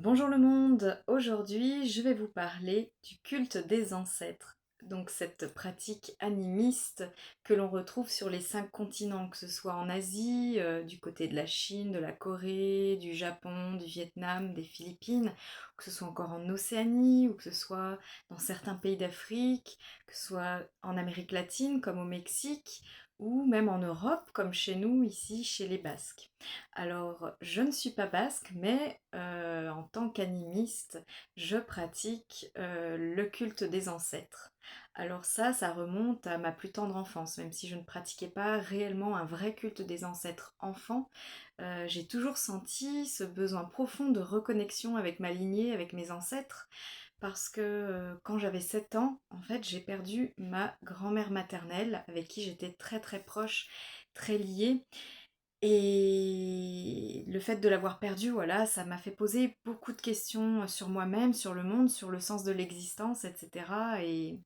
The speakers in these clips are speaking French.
Bonjour le monde, aujourd'hui je vais vous parler du culte des ancêtres. Donc cette pratique animiste que l'on retrouve sur les 5 continents, que ce soit en Asie, du côté de la Chine, de la Corée, du Japon, du Vietnam, des Philippines, que ce soit encore en Océanie, ou que ce soit dans certains pays d'Afrique, que ce soit en Amérique latine comme au Mexique, ou même en Europe comme chez nous, ici chez les Basques. Alors, je ne suis pas basque, mais en tant qu'animiste, je pratique le culte des ancêtres. Alors ça remonte à ma plus tendre enfance, même si je ne pratiquais pas réellement un vrai culte des ancêtres enfant. J'ai toujours senti ce besoin profond de reconnexion avec ma lignée, avec mes ancêtres, parce que quand j'avais 7 ans, en fait, j'ai perdu ma grand-mère maternelle, avec qui j'étais très très proche, très liée. Et le fait de l'avoir perdu, voilà, ça m'a fait poser beaucoup de questions sur moi-même, sur le monde, sur le sens de l'existence, etc. Et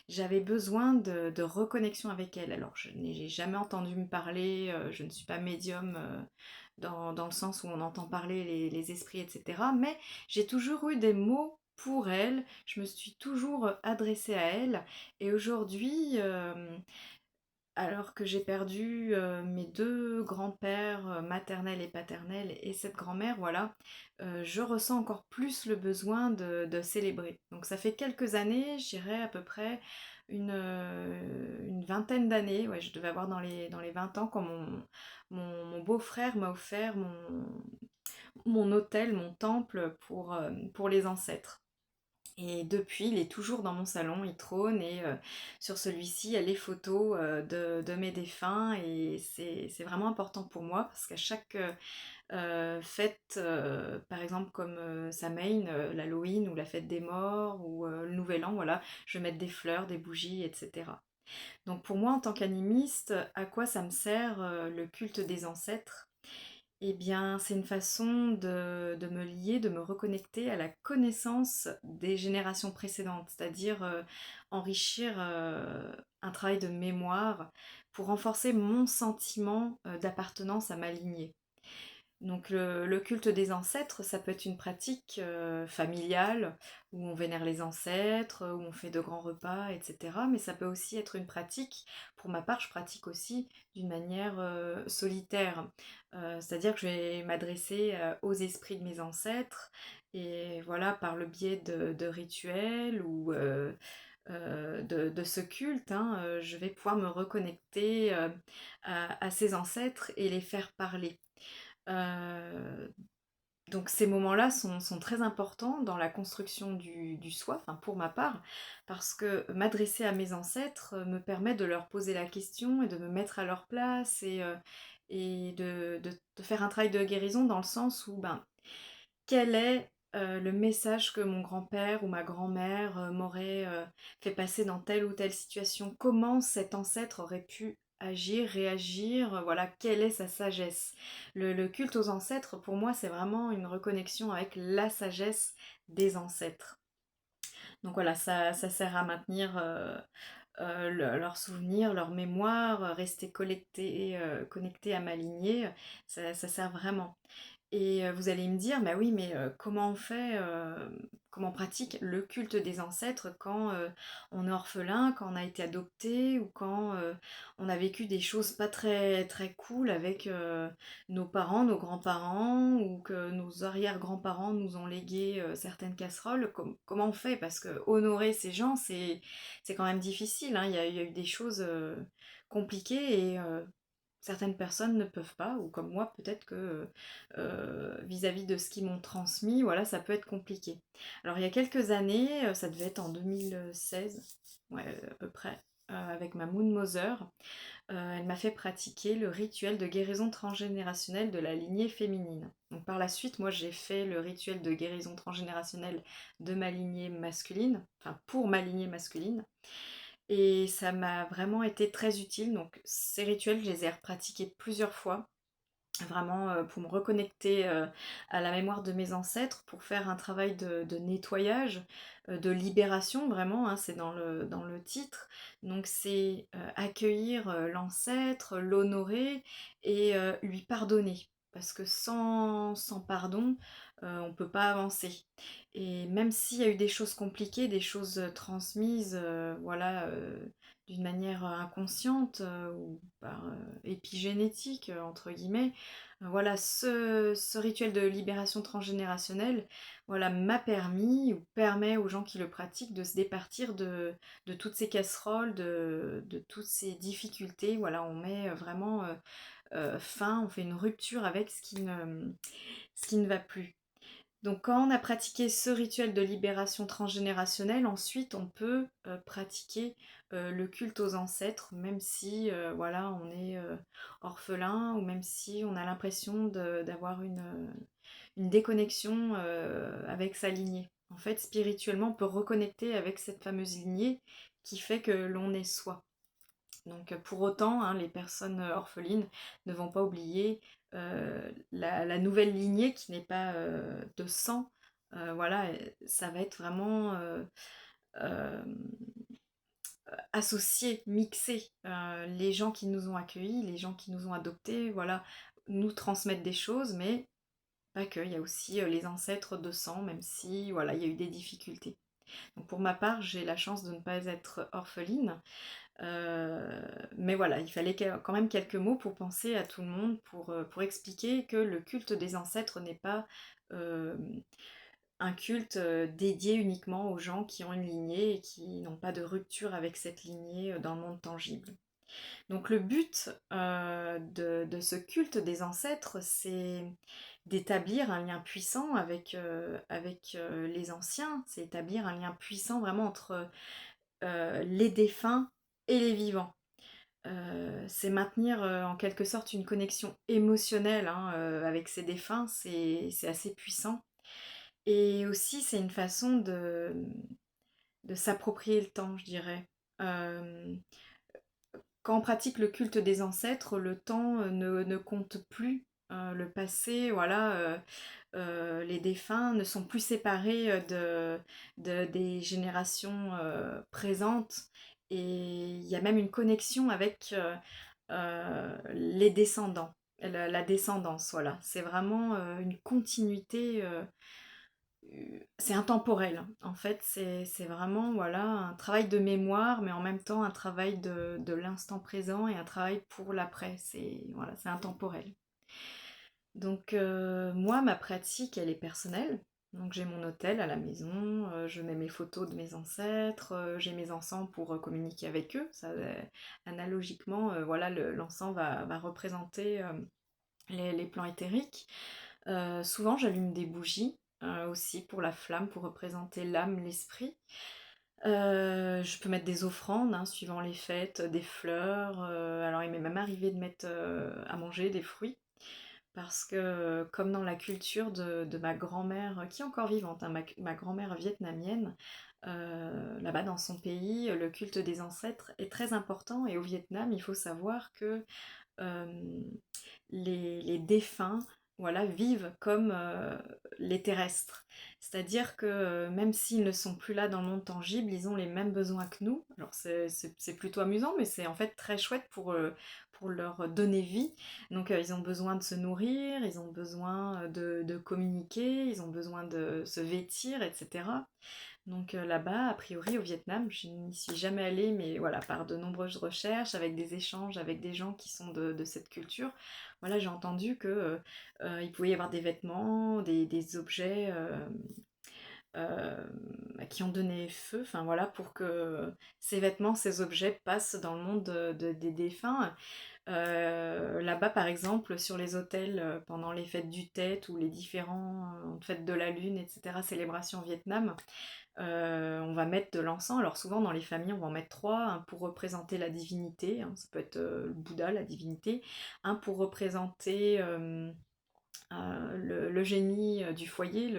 j'avais besoin de reconnexion avec elle. Alors, je n'ai jamais entendu me parler, je ne suis pas médium dans le sens où on entend parler les esprits, etc. Mais j'ai toujours eu des mots pour elle, je me suis toujours adressée à elle. Et aujourd'hui, alors que j'ai perdu mes deux grands-pères maternels et paternels et cette grand-mère, voilà, je ressens encore plus le besoin de célébrer. Donc ça fait quelques années, je dirais à peu près une vingtaine d'années, ouais, je devais avoir dans les 20 ans, quand mon beau-frère m'a offert mon autel, mon temple pour les ancêtres. Et depuis, il est toujours dans mon salon, il trône, et sur celui-ci, il y a les photos de mes défunts, et c'est vraiment important pour moi parce qu'à chaque fête, par exemple comme Samhain, l'Halloween ou la fête des morts ou le Nouvel An, voilà, je vais mettre des fleurs, des bougies, etc. Donc pour moi, en tant qu'animiste, à quoi ça me sert le culte des ancêtres? Eh bien, c'est une façon de me lier, de me reconnecter à la connaissance des générations précédentes, c'est-à-dire enrichir un travail de mémoire pour renforcer mon sentiment d'appartenance à ma lignée. Donc le culte des ancêtres, ça peut être une pratique familiale, où on vénère les ancêtres, où on fait de grands repas, etc. Mais ça peut aussi être une pratique, pour ma part, je pratique aussi d'une manière solitaire. C'est-à-dire que je vais m'adresser aux esprits de mes ancêtres, et voilà, par le biais de rituels ou de ce culte, hein, je vais pouvoir me reconnecter à ces ancêtres et les faire parler. Euh, donc ces moments-là sont très importants dans la construction du soi, enfin pour ma part, parce que m'adresser à mes ancêtres me permet de leur poser la question et de me mettre à leur place, et de faire un travail de guérison, dans le sens où, ben, quel est le message que mon grand-père ou ma grand-mère m'aurait fait passer dans telle ou telle situation? Comment cet ancêtre aurait pu agir, réagir? Voilà, quelle est sa sagesse? Le culte aux ancêtres, pour moi, c'est vraiment une reconnexion avec la sagesse des ancêtres. Donc voilà, ça sert à maintenir leurs souvenirs, leur mémoire, rester connecté à ma lignée, ça sert vraiment. Et vous allez me dire: «Bah oui, mais comment on fait, comment on pratique le culte des ancêtres quand on est orphelin, quand on a été adopté, ou quand on a vécu des choses pas très très cool avec nos parents, nos grands-parents, ou que nos arrière-grands-parents nous ont légué certaines casseroles?» Comment on fait? Parce que honorer ces gens, c'est quand même difficile, hein. Il y a eu des choses compliquées, et certaines personnes ne peuvent pas, ou comme moi, peut-être que vis-à-vis de ce qu'ils m'ont transmis, voilà, ça peut être compliqué. Alors il y a quelques années, ça devait être en 2016, ouais, à peu près, avec ma Moon Mother, elle m'a fait pratiquer le rituel de guérison transgénérationnelle de la lignée féminine. Donc par la suite, moi j'ai fait le rituel de guérison transgénérationnelle de ma lignée masculine, enfin pour ma lignée masculine. Et ça m'a vraiment été très utile. Donc ces rituels, je les ai pratiqués plusieurs fois, vraiment pour me reconnecter à la mémoire de mes ancêtres, pour faire un travail de nettoyage, de libération, vraiment, hein, c'est dans le titre. Donc c'est accueillir l'ancêtre, l'honorer, et lui pardonner. Parce que sans pardon, on ne peut pas avancer. Et même s'il y a eu des choses compliquées, des choses transmises, voilà, d'une manière inconsciente ou par épigénétique, entre guillemets, voilà, ce rituel de libération transgénérationnelle, voilà, m'a permis ou permet aux gens qui le pratiquent de se départir de toutes ces casseroles, de toutes ces difficultés. Voilà, on met vraiment fin, on fait une rupture avec ce qui ne va plus. Donc quand on a pratiqué ce rituel de libération transgénérationnelle, ensuite on peut pratiquer le culte aux ancêtres, même si voilà, on est orphelin ou même si on a l'impression d'avoir une déconnexion avec sa lignée. En fait, spirituellement, on peut reconnecter avec cette fameuse lignée qui fait que l'on est soi. Donc pour autant, hein, les personnes orphelines ne vont pas oublier la nouvelle lignée qui n'est pas de sang. Voilà, ça va être vraiment euh, associé, mixé. Les gens qui nous ont accueillis, les gens qui nous ont adoptés, voilà, nous transmettent des choses, mais pas que. Il y a aussi les ancêtres de sang, même si voilà, il y a eu des difficultés. Donc pour ma part, j'ai la chance de ne pas être orpheline. Mais voilà, il fallait quand même quelques mots pour penser à tout le monde, pour expliquer que le culte des ancêtres n'est pas euh, un culte dédié uniquement aux gens qui ont une lignée et qui n'ont pas de rupture avec cette lignée dans le monde tangible. Donc le but de ce culte des ancêtres, c'est d'établir un lien puissant avec les anciens, c'est établir un lien puissant vraiment entre les défunts et les vivants. C'est maintenir en quelque sorte une connexion émotionnelle hein, avec ces défunts, c'est assez puissant. Et aussi, c'est une façon de s'approprier le temps, je dirais. Euh, Quand on pratique le culte des ancêtres, le temps ne compte plus. Le passé, voilà, les défunts ne sont plus séparés des générations présentes. Et il y a même une connexion avec les descendants, la descendance, voilà. C'est vraiment une continuité, c'est intemporel. En fait, c'est vraiment voilà, un travail de mémoire, mais en même temps un travail de l'instant présent et un travail pour l'après. Voilà, c'est intemporel. Donc moi, ma pratique, elle est personnelle. Donc j'ai mon hôtel à la maison, je mets mes photos de mes ancêtres, j'ai mes encens pour communiquer avec eux. Ça, analogiquement, voilà, l'encens va représenter les plans éthériques. Souvent, j'allume des bougies aussi pour la flamme, pour représenter l'âme, l'esprit. Je peux mettre des offrandes, hein, suivant les fêtes, des fleurs. Alors, il m'est même arrivé de mettre à manger des fruits. Parce que, comme dans la culture de ma grand-mère, qui est encore vivante, hein, ma grand-mère vietnamienne, là-bas dans son pays, le culte des ancêtres est très important. Et au Vietnam, il faut savoir que euh, les défunts voilà, vivent comme les terrestres. C'est-à-dire que même s'ils ne sont plus là dans le monde tangible, ils ont les mêmes besoins que nous. Alors c'est plutôt amusant, mais c'est en fait très chouette pour leur donner vie. Donc ils ont besoin de se nourrir, ils ont besoin de communiquer, ils ont besoin de se vêtir, etc. Donc là-bas, a priori au Vietnam, je n'y suis jamais allée, mais voilà, par de nombreuses recherches, avec des échanges avec des gens qui sont de cette culture, voilà, j'ai entendu que il pouvait y avoir des vêtements, des objets euh, qui ont donné feu, enfin voilà, pour que ces vêtements, ces objets passent dans le monde des défunts. Là-bas, par exemple, sur les hôtels, pendant les fêtes du Tet ou les différentes fêtes de la Lune, etc., célébrations au Vietnam, on va mettre de l'encens. Alors souvent dans les familles, on va en mettre trois, un pour représenter la divinité, hein, ça peut être le Bouddha, la divinité, un pour représenter le génie du foyer,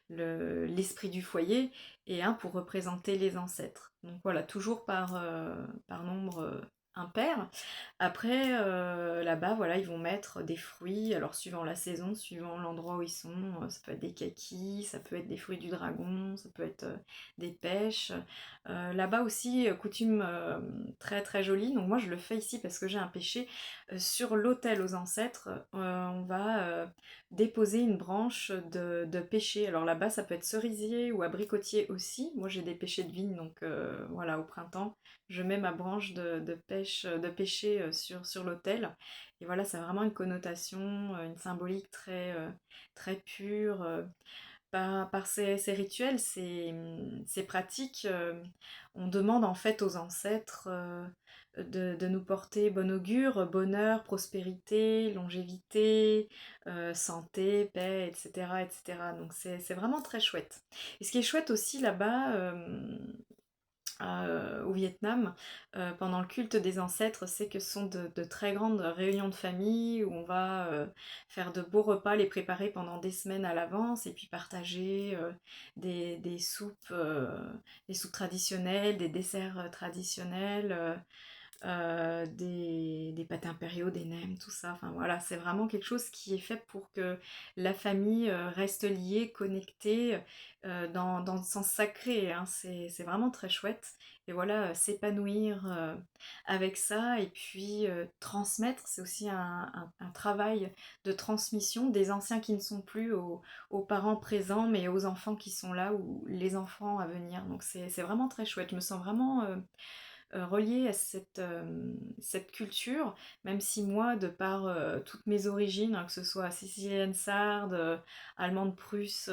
l'esprit du foyer, et un pour représenter les ancêtres. Donc voilà, toujours par nombre impair. Après, là-bas, voilà, ils vont mettre des fruits, alors suivant la saison, suivant l'endroit où ils sont, ça peut être des kakis, ça peut être des fruits du dragon, ça peut être des pêches. Là-bas aussi, coutume très très jolie, donc moi je le fais ici parce que j'ai un péché. Sur l'autel aux ancêtres, on va déposer une branche de pêcher. Alors là-bas, ça peut être cerisier ou abricotier aussi. Moi j'ai des pêchers de vigne, donc voilà, au printemps je mets ma branche de pêcher sur l'autel. Et voilà, ça a vraiment une connotation, une symbolique très pure. Par ces rituels, ces pratiques, on demande en fait aux ancêtres de nous porter bon augure, bonheur, prospérité, longévité, santé, paix, etc., etc. Donc c'est vraiment très chouette. Et ce qui est chouette aussi là-bas, au Vietnam, pendant le culte des ancêtres, c'est que ce sont de très grandes réunions de famille où on va faire de beaux repas, les préparer pendant des semaines à l'avance et puis partager des soupes traditionnelles, des desserts traditionnels. Des pâtés impériaux, des nems, tout ça. Enfin voilà, c'est vraiment quelque chose qui est fait pour que la famille reste liée, connectée dans le sens sacré, hein. C'est vraiment très chouette. Et voilà, s'épanouir avec ça et puis transmettre, c'est aussi un travail de transmission des anciens qui ne sont plus aux parents présents, mais aux enfants qui sont là ou les enfants à venir. Donc c'est vraiment très chouette. Je me sens vraiment reliée à cette culture, même si moi, de par toutes mes origines, hein, que ce soit sicilienne, sarde, allemande, prusse,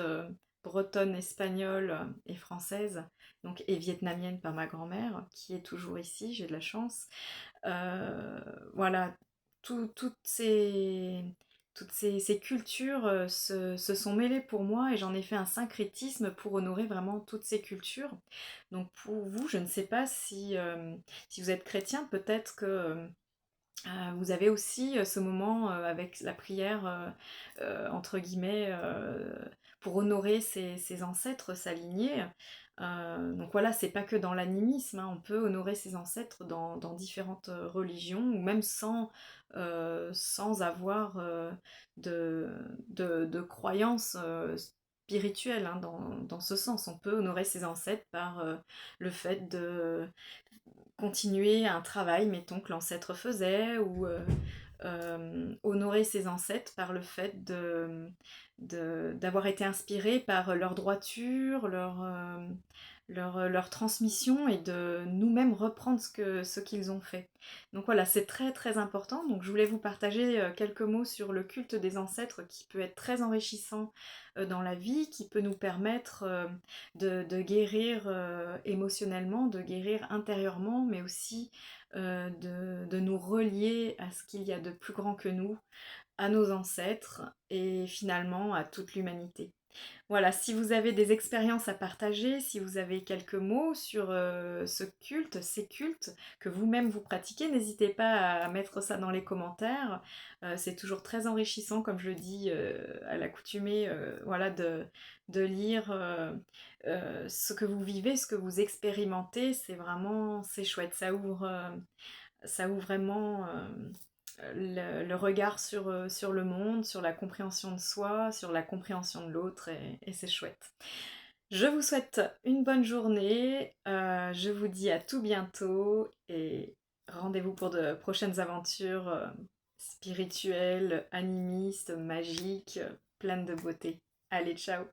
bretonne, espagnole et française, donc, et vietnamienne par ma grand-mère, qui est toujours ici, j'ai de la chance. Euh, voilà, toutes ces cultures se sont mêlées pour moi et j'en ai fait un syncrétisme pour honorer vraiment toutes ces cultures. Donc pour vous, je ne sais pas si vous êtes chrétien, peut-être que vous avez aussi ce moment avec la prière, entre guillemets, pour honorer ses ancêtres, sa lignée. Donc voilà, c'est pas que dans l'animisme, hein, on peut honorer ses ancêtres dans différentes religions, ou même sans avoir de, de croyances spirituelles, hein, dans ce sens. On peut honorer ses ancêtres par le fait de continuer un travail, mettons, que l'ancêtre faisait, ou honorer ses ancêtres par le fait d'avoir été inspiré par leur droiture, leur transmission et de nous-mêmes reprendre ce qu'ils ont fait. Donc voilà, c'est très très important. Donc je voulais vous partager quelques mots sur le culte des ancêtres qui peut être très enrichissant dans la vie, qui peut nous permettre de guérir émotionnellement, de guérir intérieurement, mais aussi de nous relier à ce qu'il y a de plus grand que nous, à nos ancêtres et finalement à toute l'humanité. Voilà, si vous avez des expériences à partager, si vous avez quelques mots sur ce culte, ces cultes que vous-même vous pratiquez, n'hésitez pas à mettre ça dans les commentaires. C'est toujours très enrichissant, comme je le dis à l'accoutumée, voilà, de lire ce que vous vivez, ce que vous expérimentez. C'est chouette. Ça ouvre vraiment le regard sur le monde, sur la compréhension de soi, sur la compréhension de l'autre, et c'est chouette. Je vous souhaite une bonne journée, je vous dis à tout bientôt, et rendez-vous pour de prochaines aventures spirituelles, animistes, magiques, pleines de beauté. Allez, ciao!